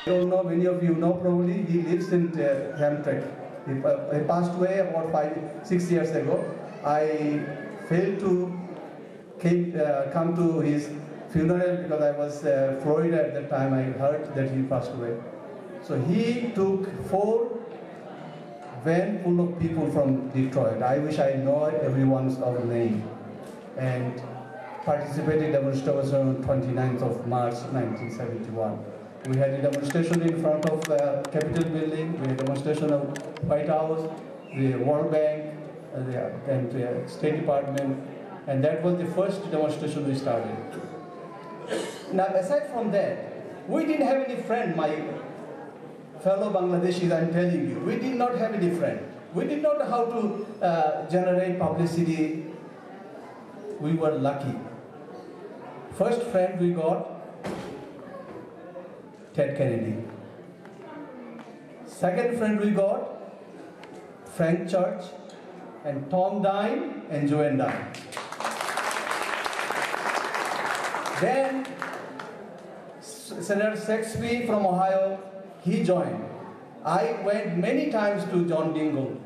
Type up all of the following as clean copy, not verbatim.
I don't know, many of you know probably, he lives in Hampton. He passed away about 5-6 years ago. I failed to come to his funeral because I was Florida at that time. I heard that he passed away. So he took 4 van full of people from Detroit. I wish I know everyone's our name. And participated in demonstration on 29th of March 1971. We had a demonstration in front of Capitol building, we had a demonstration of White House, the World Bank, and the State Department, and that was the first demonstration we started. Now, aside from that, we didn't have any friend, my fellow Bangladeshis, I'm telling you. We did not have any friend. We did not know how to generate publicity. We were lucky. First friend we got, Ted Kennedy. Second friend we got, Frank Church, and Tom Dine, and Joanne Dine. Then Senator Saxby from Ohio, he joined. I went many times to John Dingell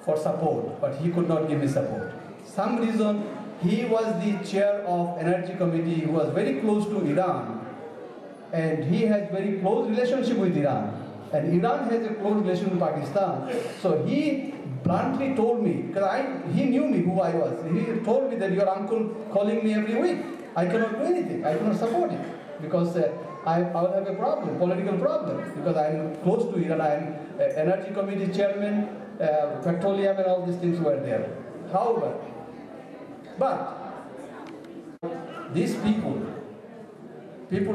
for support, but he could not give me support. Some reason, he was the chair of Energy Committee, he was very close to Iran, and he has very close relationship with Iran. And Iran has a close relation with Pakistan. So he bluntly told me, because he knew me who I was. He told me that your uncle calling me every week. I cannot do anything. I cannot support it because I will have a problem, political problem, because I'm close to Iran. I'm Energy Committee chairman, petroleum and all these things were there. However, but these people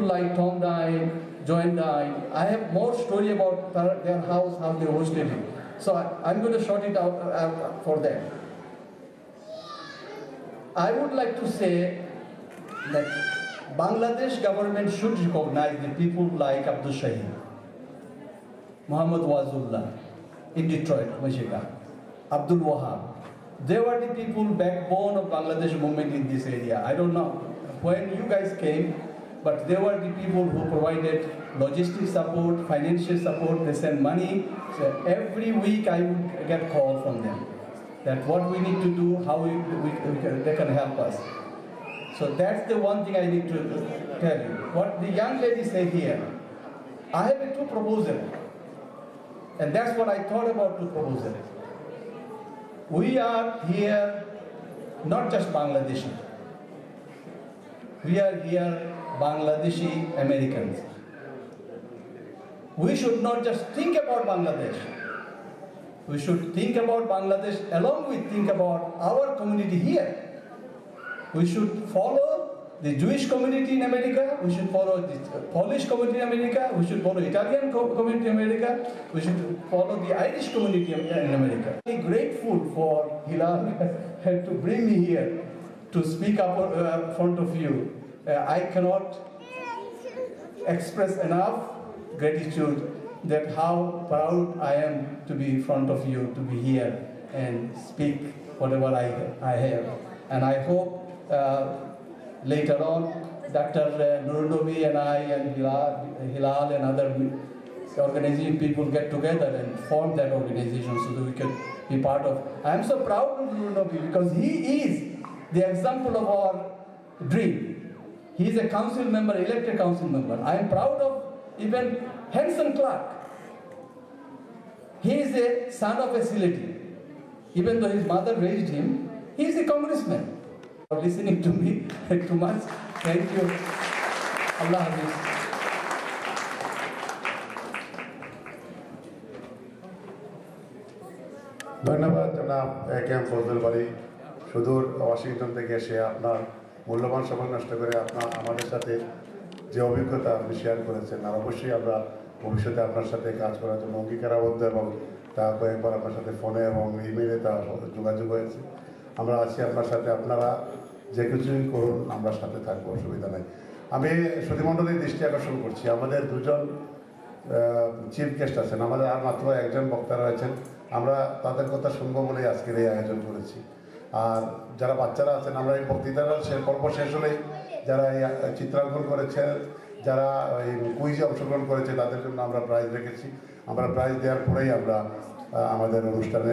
like Tom Dine, Joanne Dine, I have more story about their house, how they hosted it. So I'm going to short it out for them. I would like to say that Bangladesh government should recognize the people like Abdul Shahid, Muhammad Wazullah in Detroit, Michigan, Abdul Wahab. They were the people backbone of Bangladesh movement in this area. I don't know when you guys came, but they were the people who provided logistic support, financial support, they sent money. So every week I would get call from them that what we need to do, how they can help us. So that's the one thing I need to tell you. What the young lady said here, I have a 2 proposals, and that's what I thought about 2 proposals. We are here not just Bangladeshi. We are here Bangladeshi Americans. We should not just think about Bangladesh. We should think about Bangladesh along with think about our community here. We should follow the Jewish community in America, we should follow the Polish community in America, we should follow Italian community in America, we should follow the Irish community in America. I'm grateful for Hilal to bring me here to speak up in front of you. I cannot express enough gratitude that how proud I am to be in front of you, to be here and speak whatever I have. And I hope later on, Dr. Nurunobi and I and Hilal and other organizing people get together and form that organization so that we can be part of. I am so proud of Nurunobi because he is the example of our dream. He is a council member, elected council member. I am proud of even Henson Clark. He is a son of a facility. Even though his mother raised him, he is a congressman. For listening to me too much. Thank you. Allah Hafiz. ধন্যবাদ জনাব AKM Fazlul বারী সুদূর Washington থেকে এসে আপনার মূল্যবান সময় নষ্ট করে আপনার আমাদের সাথে যে অভিজ্ঞতা আপনি শেয়ার করেছেন আর অবশ্যই আমরা ভবিষ্যতে আপনার সাথে কাজ করার জন্য অঙ্গীকারাবদ্ধ এবং তা কয়েকবার আপনার সাথে ফোনে এবং ইমেইলে তা যোগাযোগ হয়েছে। আমরা আছি আপনার সাথে, আপনারা যে কিছুই করুন আমরা সাথে থাকবো, অসুবিধা নেই। আমি সুধীমণ্ডলীর দৃষ্টি আকর্ষণ করছি, আমাদের 2 জন চিফ গেস্ট আছেন, আমাদের আর মাত্র 1 জন বক্তা রয়েছেন। আমরা তাদের কথা শুনবো বলেই আজকের এই আয়োজন করেছি। আর যারা বাচ্চারা আছেন, আমরা এই বক্তৃতার পর্ব শেষ হলেই যারা এই চিত্রাঙ্কন করেছেন যারা এই কুইজে অংশগ্রহণ করেছে তাদের জন্য আমরা প্রাইজ রেখেছি। আমরা প্রাইজ দেওয়ার পরেই আমরা আমাদের অনুষ্ঠানে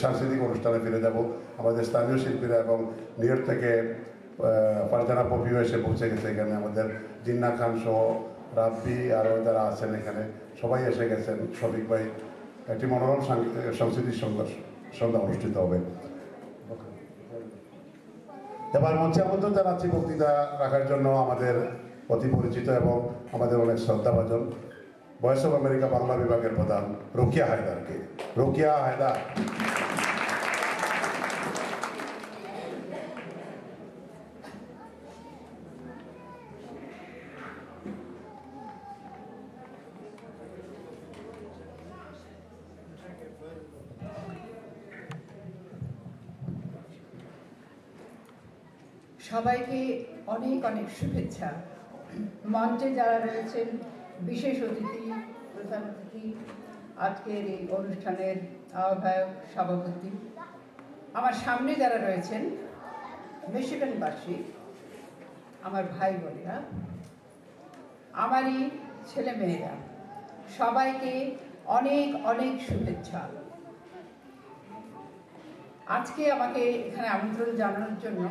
সাংস্কৃতিক অনুষ্ঠানে ফিরে যাব। আমাদের স্থানীয় শিল্পীরা এবং নিউ ইয়র্ক থেকে ফারজানা পপিও এসে পৌঁছে গেছে এখানে। আমাদের জিন্না খান সহ রাব্বি আরও যারা আছেন এখানে সবাই এসে গেছেন। শফিক ভাই, একটি মনোরম সাংস্কৃতিক সন্ধ্যা অনুষ্ঠিত হবে। এবার মঞ্চে আমন্ত্রণ জানাচ্ছি বক্তৃতা রাখার জন্য আমাদের অতি পরিচিত এবং আমাদের অনেক শ্রদ্ধাভাজন ভয়েস অফ আমেরিকা বাংলা বিভাগের প্রধান রোকিয়া হায়দারকে। রোকিয়া হায়দার। সবাইকে অনেক অনেক শুভেচ্ছা। মঞ্চে যারা রয়েছেন বিশেষ অতিথি, প্রধান অতিথি, আজকের এই অনুষ্ঠানের আহ্বায়ক, সভাপতি, আমার সামনে যারা রয়েছেন মিশিগানবাসী, আমার ভাই বোনেরা, আমারই ছেলে মেয়েরা, সবাইকে অনেক অনেক শুভেচ্ছা। আজকে আমাকে এখানে আমন্ত্রণ জানানোর জন্য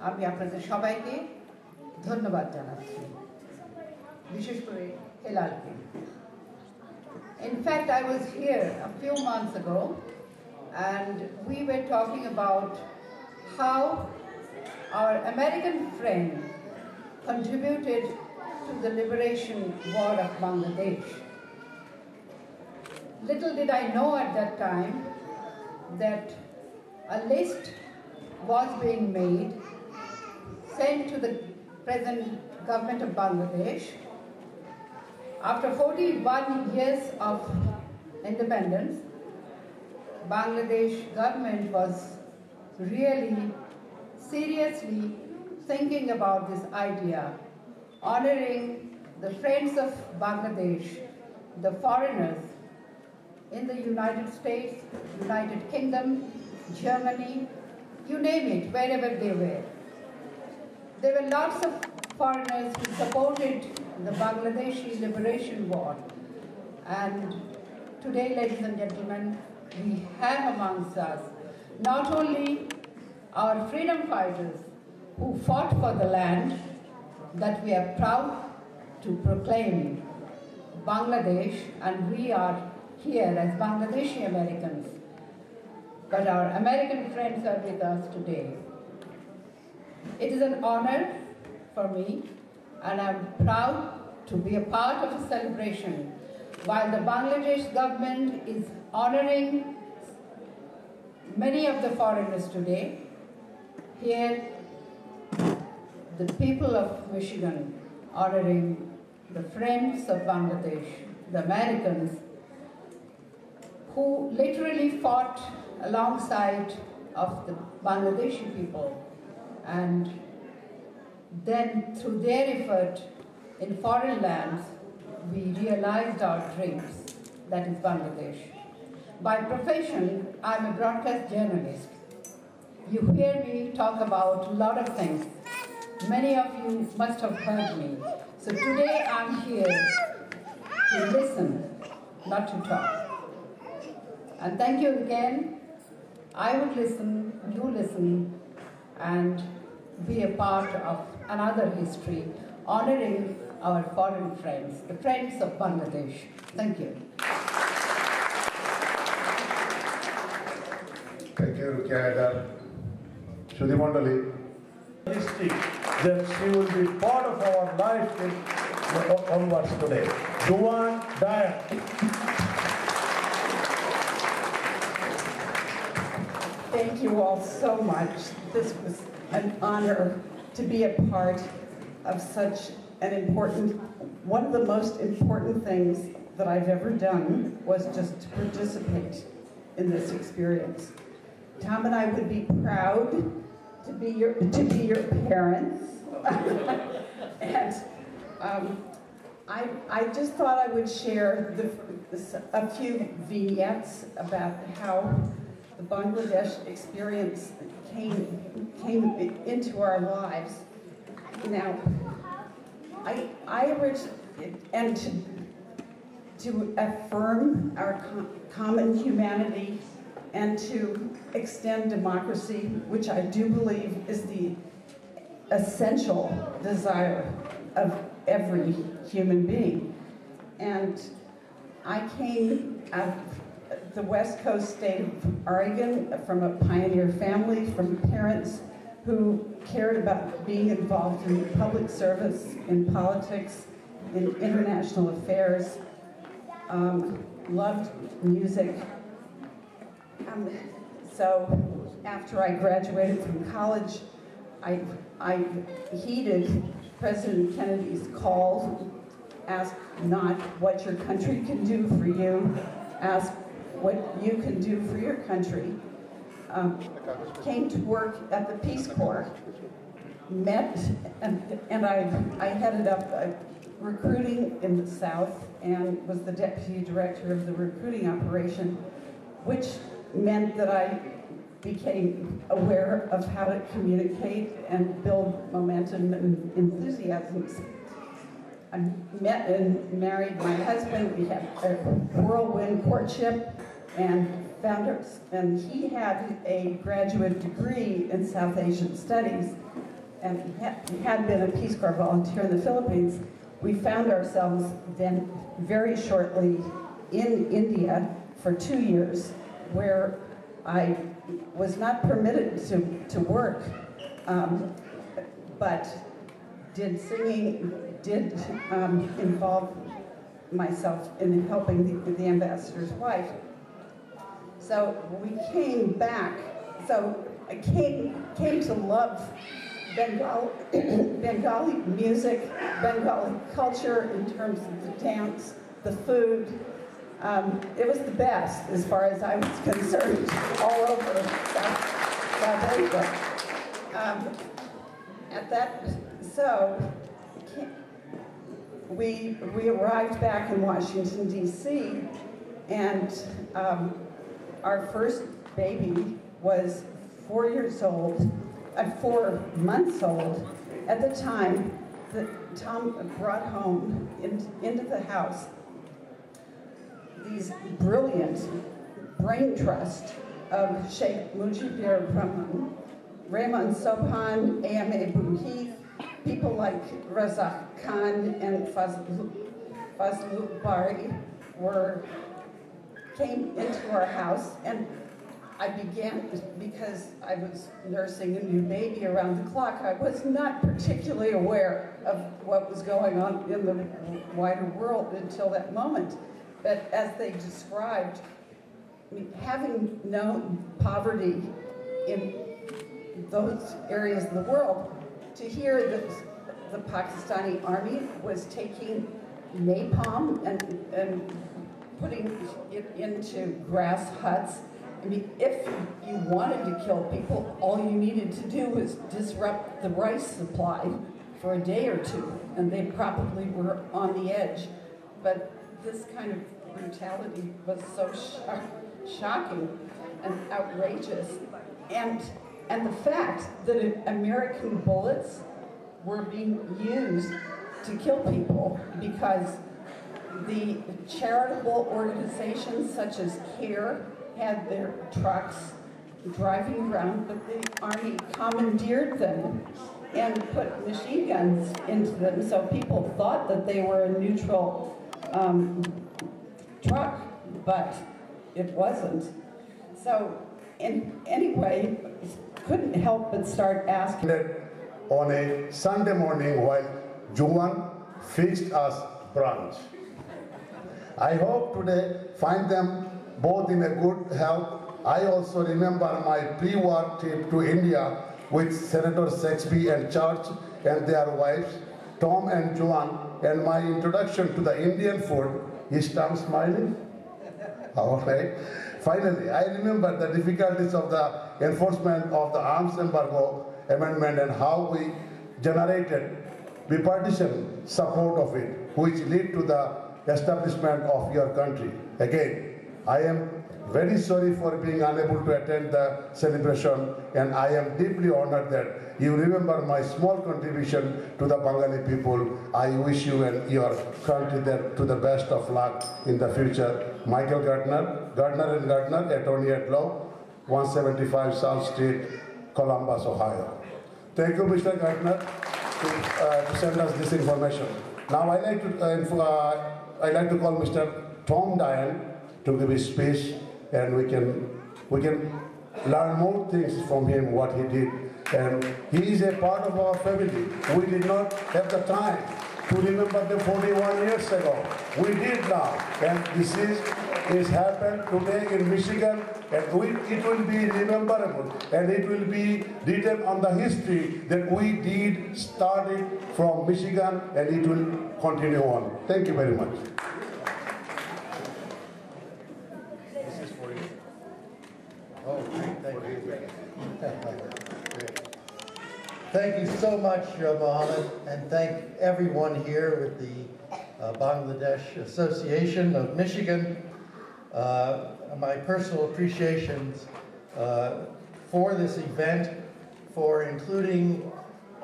আমি আপনাদের সবাইকে ধন্যবাদ জানাচ্ছি, বিশেষ করে হেলালকে। In fact, I was here a few months ago and we were talking about how our American friend contributed to the liberation war of Bangladesh. Little did I know at that time that a list was being made, sent to the present government of Bangladesh. After 41 years of independence, Bangladesh government was really seriously thinking about this idea, honoring the friends of Bangladesh, the foreigners in the United States, United Kingdom, Germany, you name it, wherever they were. There were lots of foreigners who supported the Bangladeshi liberation war. And today, ladies and gentlemen, we have amongst us not only our freedom fighters who fought for the land that we are proud to proclaim Bangladesh, and we are here as Bangladeshi Americans, but our American friends are with us today. It is an honor for me, and I'm proud to be a part of a celebration while the Bangladesh government is honoring many of the foreigners today. Here, the people of Michigan honoring the friends of Bangladesh, the Americans, who literally fought alongside of the Bangladeshi people, and then through their effort in foreign lands, we realized our dreams, that is Bangladesh. By profession, I'm a broadcast journalist. You hear me talk about a lot of things. Many of you must have heard me. So today I'm here to listen, not to talk. And thank you again. I would listen, you listen, and be a part of another history, honoring our foreign friends, the friends of Bangladesh. Thank you. Thank you, Rukia Haidar. Shudhi Mondali. History that she will be part of our life onwards today. Duan Daya. Thank you all so much. This was an honor to be a part of such an important, one of the most important things that I've ever done was just to participate in this experience. Tom and I would be proud to be your parents. And I just thought I would share a few vignettes about how the Bangladesh experience came into our lives. Now, and to affirm our common humanity and to extend democracy, which I do believe is the essential desire of every human being. And I came out of the West Coast state of Oregon from a pioneer family, from parents who cared about being involved in public service, in politics, in international affairs, loved music. So after I graduated from college, I heeded President Kennedy's call. Ask not what your country can do for you, ask what you can do for your country. Came to work at the Peace Corps, met, and I headed up recruiting in the South and was the deputy director of the recruiting operation, which meant that I became aware of how to communicate and build momentum and enthusiasms. I met and married my husband. We had a whirlwind courtship and and he had a graduate degree in South Asian Studies and had been a Peace Corps volunteer in the Philippines. We found ourselves then very shortly in India for 2 years, where I was not permitted to work, but did singing, did involve myself in helping the ambassador's wife. So we came back. So I came to love Bengali music, Bengali culture in terms of the dance, the food. It was the best as far as I was concerned all over South Asia. We arrived back in Washington, D.C., and our first baby was 4 months old at the time that Tom brought home into the house these brilliant brain trust of Sheikh Mujibur Rahman, Raymond Sobhan, A.M.A. Buhi, people like Razak Khan and Fazlul Bari came into our house, and I began, because I was nursing a new baby around the clock, I was not particularly aware of what was going on in the wider world until that moment. But as they described, I mean, having known poverty in those areas of the world, to hear that the Pakistani army was taking napalm and putting it into grass huts. I mean, if you wanted to kill people, all you needed to do was disrupt the rice supply for a day or two, and they probably were on the edge. But this kind of brutality was so shocking and outrageous. And the fact that American bullets were being used to kill people because the charitable organizations such as CARE had their trucks driving around, but the Army commandeered them and put machine guns into them, so people thought that they were a neutral truck, but it wasn't. So, anyway, couldn't help but start asking. On a Sunday morning while Juan fixed us brunch. I hope today find them both in a good health. I also remember my pre-war trip to India with Senator Saxby and Church and their wives, Tom and Joan, and my introduction to the Indian food. Is Tom smiling? All right. Finally, I remember the difficulties of the enforcement of the arms embargo amendment and how we generated bipartisan support of it, which led to the establishment of your country. Again, I am very sorry for being unable to attend the celebration, and I am deeply honored that you remember my small contribution to the Bengali people. I wish you and your country to the best of luck in the future. Michael Gardner, attorney at law, 175 South Street, Columbus, Ohio. Thank you, Mr. Gardner, to send us this information. Now I'd like to call Mr. Tom Dyan to give his speech, and we can learn more things from him, what he did. And he is a part of our family. We did not have the time to remember the 41 years ago. We did now, and this is happened today in Michigan, and it will be rememberable, and it will be written on the history that we did started from Michigan, and it will continue on. Thank you very much. This is for you. Oh, thank you. Thank you so much, Mohammed, and thank everyone here with the Bangladesh Association of Michigan. My personal appreciations for this event, for including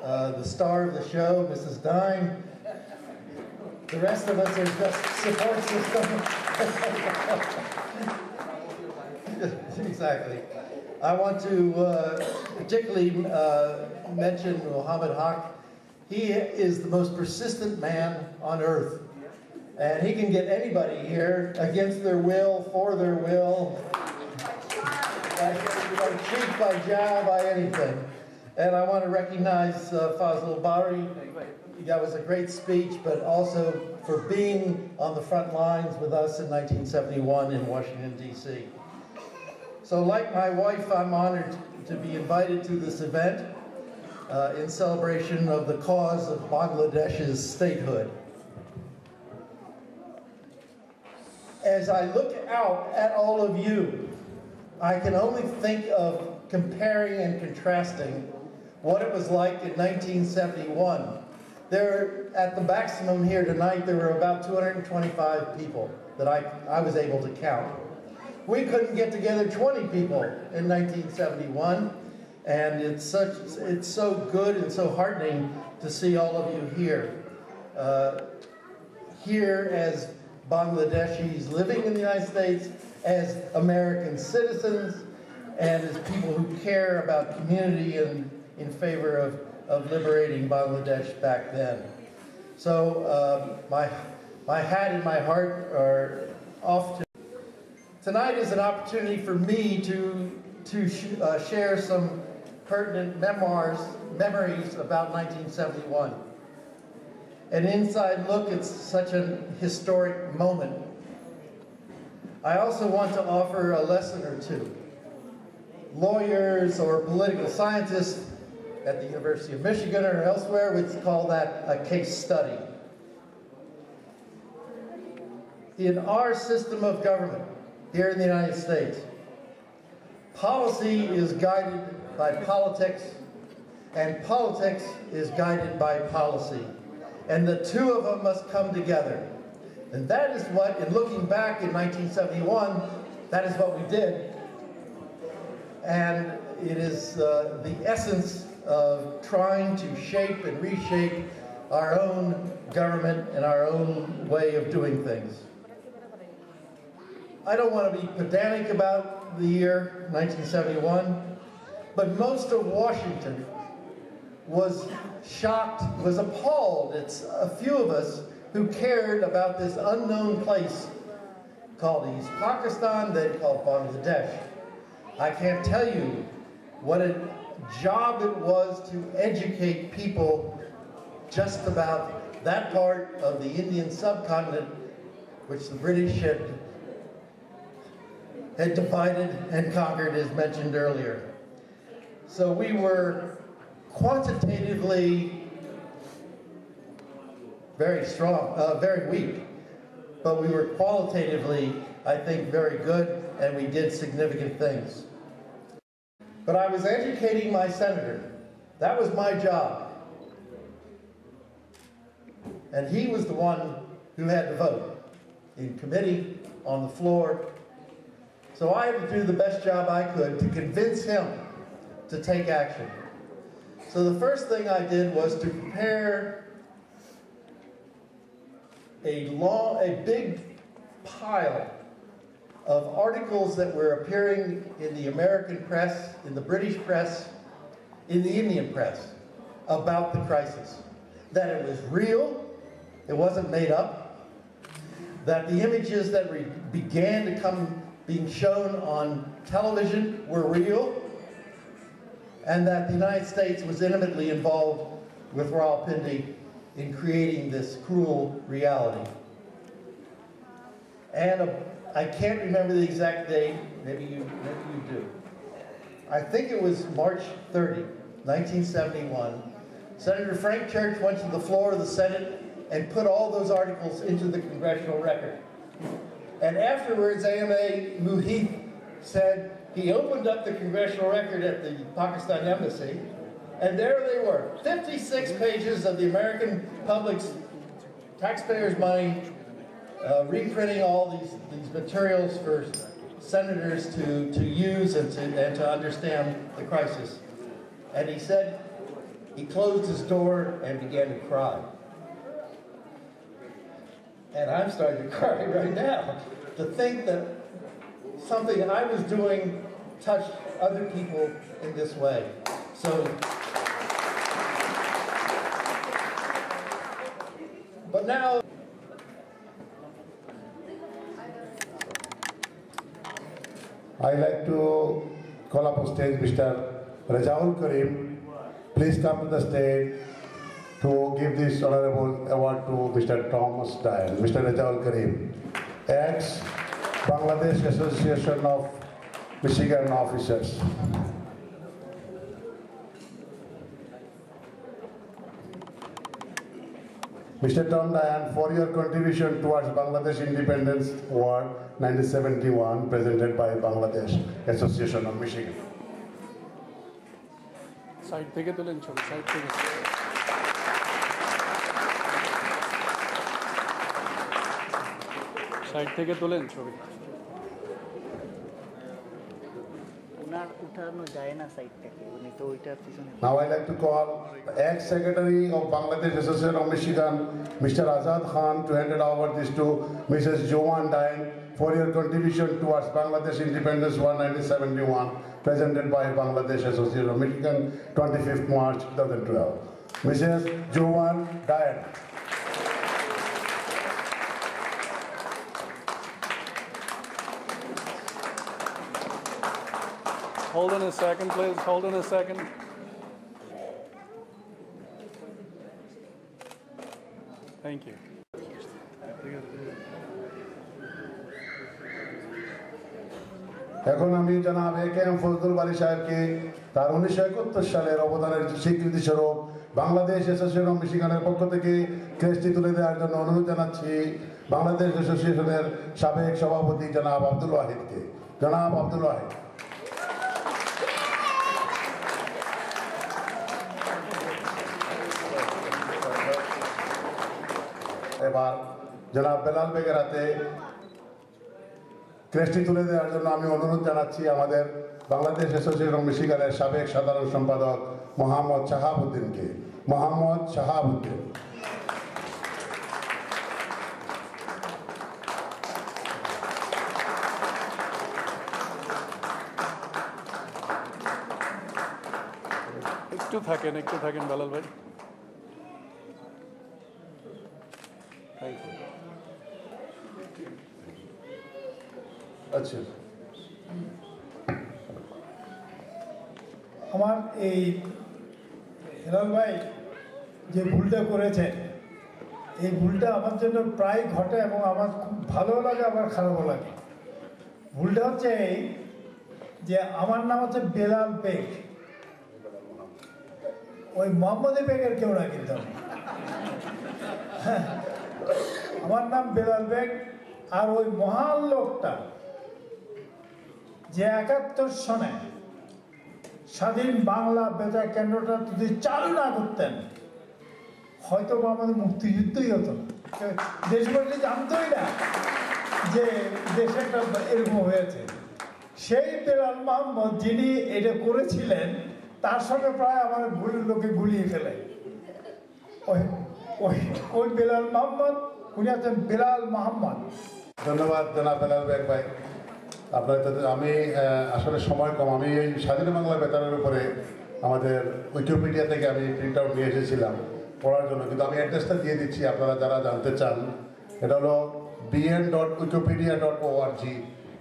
the star of the show, Mrs. Dine. The rest of us are just support system. Exactly. I want to particularly mention Muhammad Haq. He is the most persistent man on earth. And he can get anybody here against their will, for their will, by cheek, by jowl, by anything. And I want to recognize Fazlul Bari. That was a great speech, but also for being on the front lines with us in 1971 in Washington, D.C. So like my wife, I'm honored to be invited to this event in celebration of the cause of Bangladesh's statehood. As I look out at all of you, I can only think of comparing and contrasting what it was like in 1971. At the maximum here tonight, there were about 225 people that I was able to count. We couldn't get together 20 people in 1971, and it's so good and so heartening to see all of you here. Here as Bangladeshis living in the United States, as American citizens, and as people who care about community and in favor of liberating Bangladesh back then. So my hat and my heart are off to. Tonight is an opportunity for me to share some pertinent memories about 1971. An inside look at such a historic moment. I also want to offer a lesson or two. Lawyers or political scientists at the University of Michigan or elsewhere would call that a case study. In our system of government here in the United States, policy is guided by politics, and politics is guided by policy. And the two of them must come together. And that is what, in looking back in 1971, that is what we did. And it is the essence of trying to shape and reshape our own government and our own way of doing things. I don't want to be pedantic about the year 1971, but most of Washington was shocked, was appalled. It's a few of us who cared about this unknown place called East Pakistan, then called Bangladesh. I can't tell you what a job it was to educate people just about that part of the Indian subcontinent which the British had divided and conquered, as mentioned earlier. So we were quantitatively very strong, very weak, but we were qualitatively, I think, very good, and we did significant things. But I was educating my senator. That was my job. And he was the one who had to vote in committee, on the floor, So I had to do the best job I could to convince him to take action. So the first thing I did was to prepare a big pile of articles that were appearing in the American press, in the British press, in the Indian press about the crisis. That it was real, it wasn't made up, that the images that began to come being shown on television were real, and that the United States was intimately involved with Rawalpindi in creating this cruel reality. And I can't remember the exact date, maybe you do. I think it was March 30, 1971. Senator Frank Church went to the floor of the Senate and put all those articles into the congressional record. And afterwards, AMA Muheeth said he opened up the congressional record at the Pakistan embassy, and there they were, 56 pages of the American public's taxpayers' money, reprinting all these materials for senators to use and to understand the crisis. And he said he closed his door and began to cry. And I'm starting to cry right now to think that something I was doing touched other people in this way. So, but now, I'd like to call up on stage Mr. Rajaul Karim. Please come to the stage to give this honorable award to Mr. Thomas Dyer. Mr. Rajaul Karim, ex-Bangladesh Association of Michigan Officers. Mr. Tom Dyer, for your contribution towards Bangladesh Independence Award 1971, presented by Bangladesh Association of Michigan. Side থেকে তুলেন ছবি, side থেকে। Side থেকে তুলেন ছবি। Now I'd like to call the ex-secretary of Bangladesh Association of Michigan, Mr. Azad Khan, to hand it over this to Mrs. Joanne Dine for your contribution towards Bangladesh Independence War 1971, presented by Bangladesh Association of Michigan, 25th March 2012. Mrs. Joanne Dine. Hold on a second, please. Hold on a second. Thank you. এখন আমি জনাব A.K.M. Fazlul বারী সাহেবকে তার 1971 সালের অবদানের স্বীকৃতি স্বরূপ Bangladesh association of মিশিগানের পক্ষ থেকে ক্রেস্টটি তুলে দেওয়ার জন্য অনুরোধ জানাচ্ছি বাংলাদেশ অ্যাসোসিয়েশনের সাবেক সভাপতি জনাব আব্দুল ওয়াহিদকে। জনাব আব্দুল ওয়াহিদ। এবার জনাব বেলাল বেগের হাতে ক্রেস্টটি তুলে দেওয়ার জন্য আমি অনুরোধ জানাচ্ছি আমাদের বাংলাদেশ অ্যাসোসিয়েশন অফ মিশিগানের সাবেক সাধারণ সম্পাদক মোহাম্মদ শাহাবুদ্দিনকে। মোহাম্মদ শাহাবুদ্দিন। একটু থাকেন বেলাল ভাই। Thank you. আচ্ছা, আমার এই হেলাল ভাই যে ভুলটা করেছেন, এই ভুলটা আমার জন্য প্রায় ঘটে এবং আমার খুব ভালো লাগে, আবার খারাপও লাগে। ভুলটা হচ্ছে এই যে আমার নাম হচ্ছে বেলাল বেগ, ওই মোহাম্মদ বেগের কেউ না, কিন্তু আমার নাম বেলাল বেগ। আর ওই মহান লোকটা যে 71 সনে স্বাধীন বাংলা বেতার কেন্দ্রটা যদি চালু না করতেন, হয়তো আমাদের মুক্তিযুদ্ধই হতো না। দেশবাসী জানতোই না যে দেশে একটা এরকম হয়েছে। সেই বেলাল মোহাম্মদ যিনি এটা করেছিলেন তার সঙ্গে প্রায় আমার লোকে গুলিয়ে ফেলে। ওই বেলাল মোহাম্মদ, উনি আছেন বেলাল মোহাম্মদ। ধন্যবাদ জনাব বেলাল বেগ ভাই। আপনার আমি আসলে সময় কম, আমি এই স্বাধীন বাংলা বেতারের উপরে আমাদের উইকিপিডিয়া থেকে আমি প্রিন্ট আউট নিয়ে এসেছিলাম পড়ার জন্য, কিন্তু আমি অ্যাড্রেসটা দিয়ে দিচ্ছি আপনারা যারা জানতে চান। এটা হলো bn.wikipedia.org।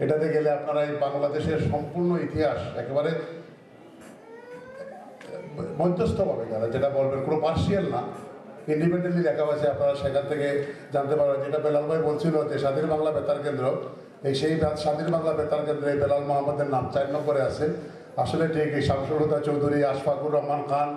এটাতে গেলে আপনারা এই বাংলাদেশের সম্পূর্ণ ইতিহাস একেবারে মধ্যস্থভাবে যারা যেটা বলবেন, কোনো পার্সিয়াল না, ইন্ডিপেন্ডেন্টলি লেখা হয়েছে, আপনারা সেখান থেকে জানতে পারবেন। যেটা বেলাল ভাই বলছিল যে স্বাধীন বাংলা বেতার কেন্দ্র, সেই স্বাধীন বাংলা বেতার কেন্দ্রে বেলাল মোহাম্মদের নাম 4 নম্বরে আছে। আসলে ঠিক এই শামসুল হুদা চৌধুরী, আশফাকুর রহমান খান,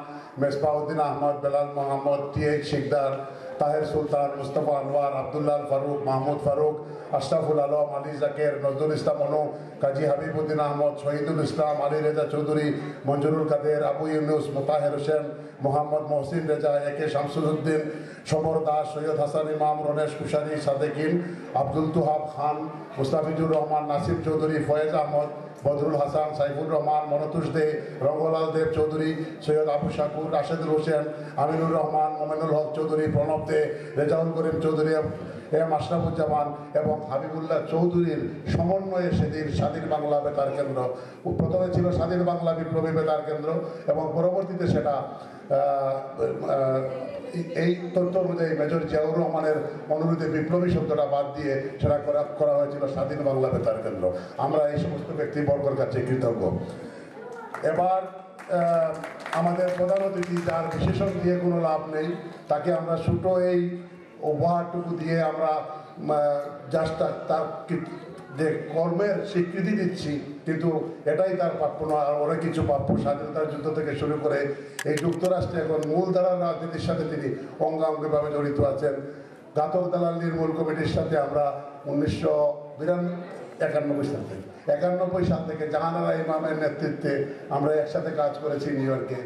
মেসবাউদ্দিন আহমদ, বেলাল মোহাম্মদ, টি.এইচ. শিকদার, তাহের সুলতান, মুস্তফা আনোয়ার, আবদুল্লাহ ফারুক, মাহমুদ ফারুক, আশরাফুল আলম, আলী জাকের, নজরুল ইসলাম অনু, কাজী হাবিবুদ্দিন আহমদ, শহীদুল ইসলাম, আলী রেজা চৌধুরী, মঞ্জুরুল কাদের, আবু ইউনুস, মোতাহের হোসেন, মোহাম্মদ মহসিন রেজা, একে শামসুল উদ্দিন, সমর দাস, সৈয়দ হাসান ইমাম, রনেশ কুশারি, সাদেকিন, আব্দুল তুহাব খান, মুস্তাফিজুর রহমান, নাসির চৌধুরী, ফয়েজ আহমদ, বদরুল হাসান, সাইফুর রহমান, মনতুষ দে, রঙ্গলাল দেব চৌধুরী, সৈয়দ আবু শাকুর, রাশেদুল হোসেন, আমিনুর রহমান, মোমেনুল হক চৌধুরী, প্রণব দে, রেজাউল করিম চৌধুরী, এম আশরাফুজ্জামান এবং হাবিবুল্লাহ চৌধুরীর সমন্বয়ে সেদিন স্বাধীন বাংলা বেতার কেন্দ্র, প্রথমে ছিল স্বাধীন বাংলা বিপ্লবী বেতার কেন্দ্র এবং পরবর্তীতে সেটা এই তথ্য অনুযায়ী মেজর জিয়াউর রহমানের অনুরোধে বিপ্লবী শব্দটা বাদ দিয়ে সেটা করা হয়েছিল স্বাধীন বাংলা বেতার কেন্দ্র। আমরা এই সমস্ত ব্যক্তিবর্গের কাছে কৃতজ্ঞ। এবার আমাদের প্রধান অতিথি, যার বিশেষণ দিয়ে কোনো লাভ নেই, তাকে আমরা ছোটো এই উপহারটুকু দিয়ে আমরা জাস্ট তার যে কর্মের স্বীকৃতি দিচ্ছি, কিন্তু এটাই তার প্রাপ্য নয়, আর অনেক কিছু প্রাপ্য। স্বাধীনতার যুদ্ধ থেকে শুরু করে এই যুক্তরাষ্ট্রে এখন মূলধারার রাজনীতির সাথে তিনি অঙ্গাঙ্গিভাবে জড়িত আছেন। ঘাতক দালাল নির্মূল কমিটির সাথে আমরা 1991 সাল থেকে জাহানারা ইমামের নেতৃত্বে আমরা একসাথে কাজ করেছি নিউ ইয়র্কে।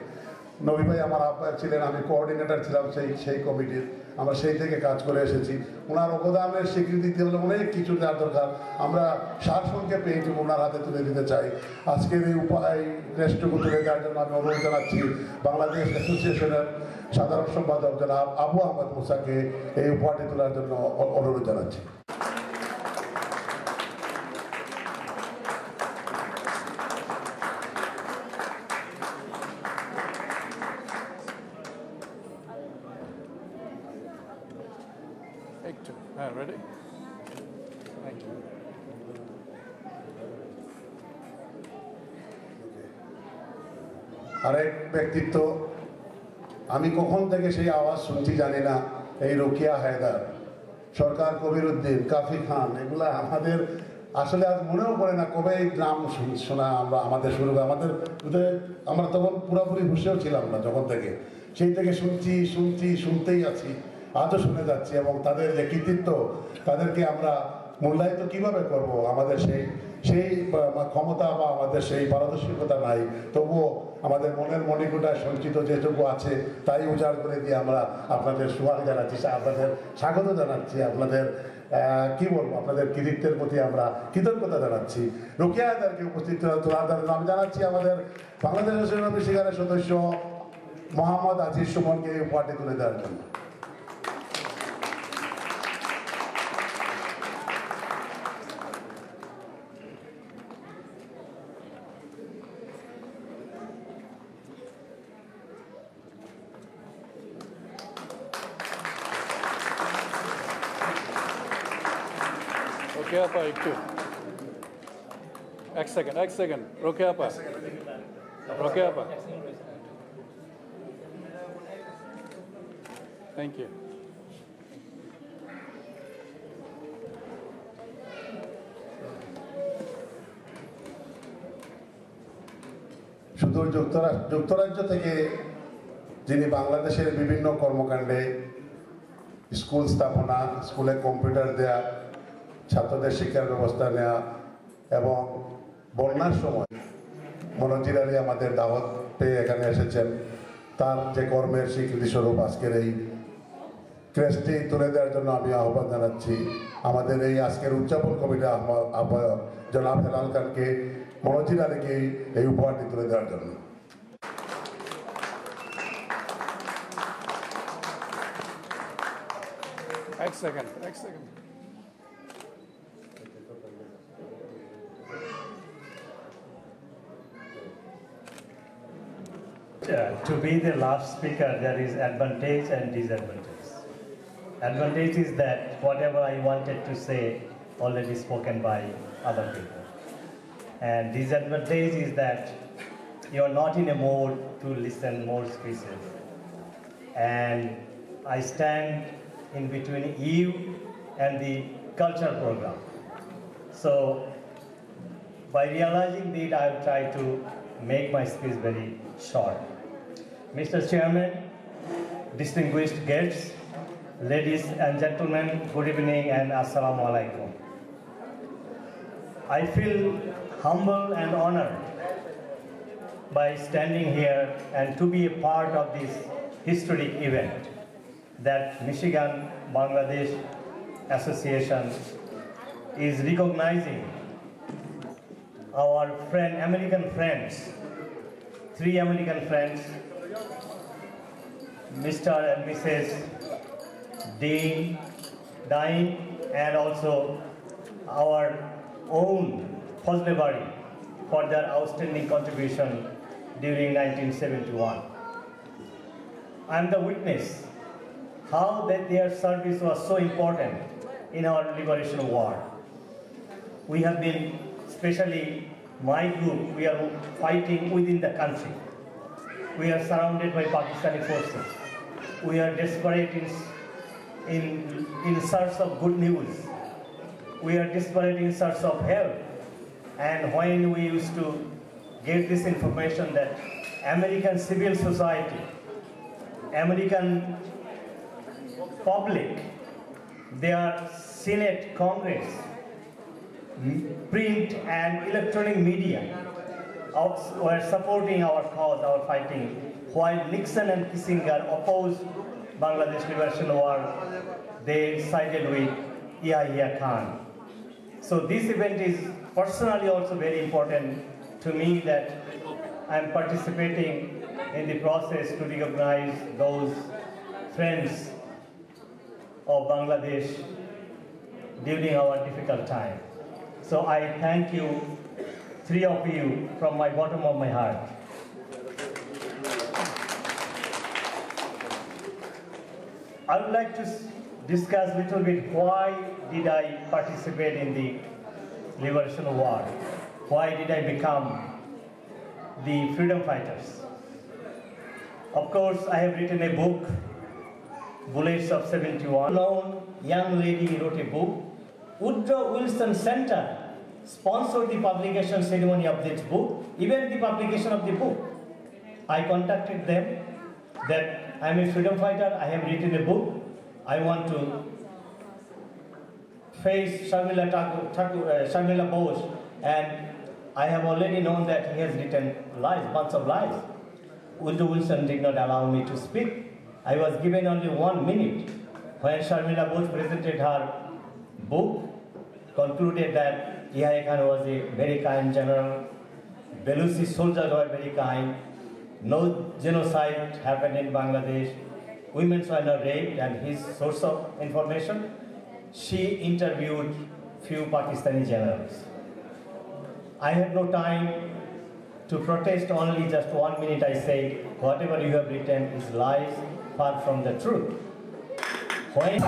নবী ভাই আমার আহ্বায়ক ছিলেন, আমি কোঅর্ডিনেটর ছিলাম সেই কমিটির। আমরা সেই থেকে কাজ করে এসেছি। ওনার অবদানের স্বীকৃতি দিতে হলে অনেক কিছু দেওয়ার দরকার। আমরা সারসংক্ষেপে এইটুকু ওনার হাতে তুলে দিতে চাই। আজকের এই ক্রেস্টটুকু তুলে দেওয়ার জন্য আমি অনুরোধ জানাচ্ছি বাংলাদেশ অ্যাসোসিয়েশনের সাধারণ সম্পাদক জনাব আবু আহমদ মুসাকে এই উপহারটি তোলার জন্য অনুরোধ জানাচ্ছি। Ready? Thank you. আরেক ব্যক্তিত্ব, আমি কখন থেকে সেই আওয়াজ শুনছি জানি না, এই রোকিয়া হায়দার, সরকার কবির উদ্দিন, কাফি খান, এগুলা আমাদের আসলে আজ মনেও পড়ে না কবে এই নাম শোনা আমাদের শুরু করে। আমরা তখন পুরোপুরি হুঁশেও ছিলাম না, যখন থেকে সেই থেকে শুনতেই আছি, আজও শুনে যাচ্ছি। এবং তাদের যে কৃতিত্ব, তাদেরকে আমরা মূল্যায়িত কিভাবে করব? আমাদের সেই ক্ষমতা বা আমাদের সেই পারদর্শিকতা নাই, তবুও আমাদের মনের মণিকূটায় সঞ্চিত যেটুকু আছে তাই উজাড় করে দিয়ে আমরা আপনাদের সুহাগ জানাচ্ছি, আপনাদের স্বাগত জানাচ্ছি, আপনাদের কি বলবো, আপনাদের কৃতিত্বের প্রতি আমরা কৃতজ্ঞতা জানাচ্ছি। রোকেয়া হায়দারকে উপস্থিত তোলার নাম জানাচ্ছি আমাদের বাংলাদেশ অফিসিকারের সদস্য মোহাম্মদ আজিজ সুমনকে এই উপহারটি তুলে দেওয়ার জন্য। Okay, apa একটু এক সেকেন্ড রোকে আপা থ্যাংক ইউ। শুধু যুক্তরাজ্য থেকে যিনি বাংলাদেশের বিভিন্ন কর্মকাণ্ডে, স্কুল স্থাপনা, স্কুলে কম্পিউটার দেয়া, ছাত্রদের শিক্ষার ব্যবস্থা নেওয়া এবং বন্যার সময় মনোজির আলী আমাদের দাওয়াত পেয়ে এখানে এসেছেন, তার যে কর্মের স্বীকৃতি স্বরূপ আজকের এই ক্রেস্টটি তুলে দেওয়ার জন্য আমি আহ্বান জানাচ্ছি আমাদের এই আজকের উদযাপন কমিটির আহ্বায়ক জনাব হেলাল খানকে মনোজির আলীকে এই উপহারটি তুলে দেওয়ার জন্য। এক second. To be the last speaker, there is advantage and disadvantage. Advantage is that whatever I wanted to say already spoken by other people. And disadvantage is that you are not in a mood to listen more speeches. And I stand in between you and the culture program. So by realizing that, I will try to make my speech very short. Mr. Chairman, distinguished guests, ladies and gentlemen, good evening and assalamu alaikum. I feel humble and honored by standing here and to be a part of this historic event that Michigan Bangladesh Association is recognizing our American friends, 3 American friends, Mr. and Mrs. Dine, and also our own Fazle Bari for their outstanding contribution during 1971. I am the witness how that their service was so important in our liberation war. We have been, especially my group, we are fighting within the country. We are surrounded by Pakistani forces. We are desperate in search of good news. We are desperate in search of help. And when we used to get this information that American civil society, American public, their Senate, Congress, print and electronic media were supporting our cause, our fighting, while Nixon and Kissinger opposed Bangladesh Liberation War, they sided with Yahya Khan. So this event is personally also very important to me, that I am participating in the process to recognize those friends of Bangladesh during our difficult time. So I thank you, 3 of you, from my bottom of my heart. I would like to discuss a little bit why did I participate in the Liberation War? Why did I become the freedom fighters? Of course, I have written a book, Bullets of 71. Known young lady wrote a book. Woodrow Wilson Center sponsored the publication ceremony of this book, even the publication of the book. I contacted them that I am a freedom fighter, I have written a book, I want to face Sharmila Bose, and I have already known that he has written lies, bunch of lies. Woodrow Wilson did not allow me to speak. I was given only 1 minute. When Sharmila Bose presented her book, concluded that Yahya Khan was a very kind general, Belusi soldiers were very kind, no genocide happened in Bangladesh, women were not raped, and his source of information, she interviewed few Pakistani generals. I had no time to protest, only just 1 minute I said, whatever you have written is lies, far from the truth. When